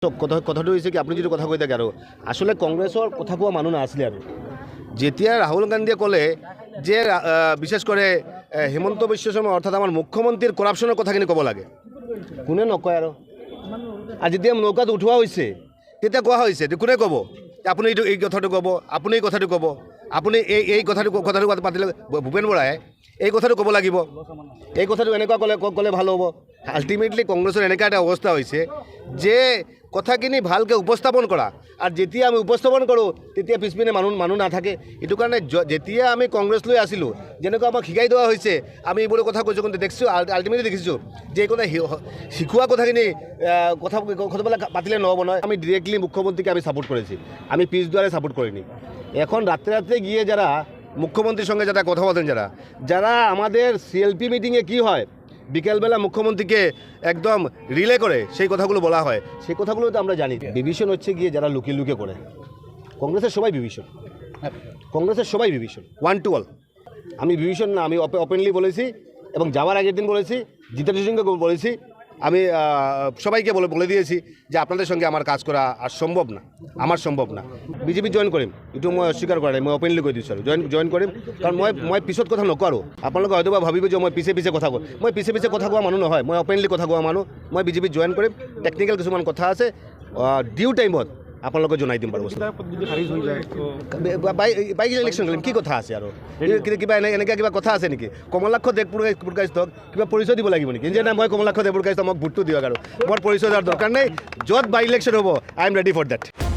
কথাটো হৈছে কি আপুনি যিটো কথা কৈ থাকে আৰু আসলে কংগ্ৰেছৰ কথা কোৱা মানুহ নাছিলে আৰু যেতিয়া ৰাহুল গান্ধীয়ে ক'লে যে বিশেষ কৰে হেমন্ত বিশ্ব শৰ্মা অৰ্থাৎ আমাৰ মুখ্যমন্ত্ৰীৰ কৰাপশনেৰ কথাখিনি ক'ব লাগে কোনে নকয় আৰু আৰ যেতিয়া নৌকাত উঠোৱা হৈছে তেতিয়া কোৱা হৈছে কোনে ক'ব আপুনি এই কথাটো ক'ব আপুনি এই কথাটো ক'ব আপুনি এই কথাটো পাতিলে ভূপেন বৰাই এই কথাটো ক'ব লাগিব এই কথাটো এনেকুৱা ক'লে ভাল হ'ব আল্টিমেটলি কংগ্ৰেছৰ এনেকুৱা এটা অৱস্থা হৈছে যে কথাখিনি ভালকৈ উপস্থাপন কৰা আৰু যেতিয়া আমি উপস্থাপন কৰোঁ তেতিয়া পিছপিনে মানুহ নাথাকে এইটো কাৰণে যেতিয়া আমি কংগ্ৰেছ লৈ আছিলোঁ যেনেকুৱা আমাক শিকাই দিয়া হৈছে আমি এইবোৰ কথা কৈছোঁ কিন্তু দেখিছোঁ আল্টিমেটলি দেখিছোঁ যে এই কথা শিকোৱা কথাখিনি কথাবিলাক পাতিলে নহ'ব নহয় আমি ডিৰেক্টলি মুখ্যমন্ত্রীকে আমি সাপোর্ট করেছি আমি পিছ দুয়ারে সাপোর্ট করিনি এখন রাত্রে গিয়ে যারা মুখ্যমন্ত্রীর সঙ্গে যারা কথা বলেন যারা আমাদের সিএলপি মিটিংয়ে কি হয় বিকেলবেলা মুখ্যমন্ত্রীকে একদম রিলে করে সেই কথাগুলো বলা হয় সেই কথাগুলো তো আমরা জানি বিভীষণ হচ্ছে গিয়ে যারা লুকিয়ে করে কংগ্রেসের সবাই বিভীষণ ওয়ান টু অল আমি বিভীষণ না আমি ওপেনলি বলেছি এবং যাওয়ার আগের দিন বলেছি জিতেন্দ্র সিংকে বলেছি আমি সবাইকে বলে দিয়েছি যে আপনাদের সঙ্গে আমার কাজ করা আর সম্ভব না বিজেপি জয়েন কৰিম এইটো মই অস্বীকাৰ কৰা নাই মই ওপেনলি কৈ দিছোঁ আৰু জয়েন কৰিম কাৰণ মই পিছত কথা নকৰোঁ আপোনালোকে হয়তো ভাবিব যে মই পিছে কথা কওঁ মই পিছে কথা কোৱা মানুহ নহয় মই ওপেনলি কথা কোৱা মানুহ মই বিজেপি জয়েন কৰিম টেকনিকেল কিছুমান কথা আছে ডিউ টাইমত আপোনালোকে জনাই দিম বাৰু বাইক ইলেকশ্যন কৰিম কি কথা আছে আৰু কিবা এনেকৈ কিবা কথা আছে নেকি কমলাক্ষ দেৱপুৰকাইষ্টক কিবা পৰিচয় দিব লাগিব নেকি যে নাই মই কমলাক্ষ দেৱপুৰকাইষ্ট মোক ভোটটো দিয়ক আৰু মোৰ পৰিচয় দিয়াৰ দৰকাৰ নাই য'ত বাই ইলেকশ্যন হ'ব I am ready for date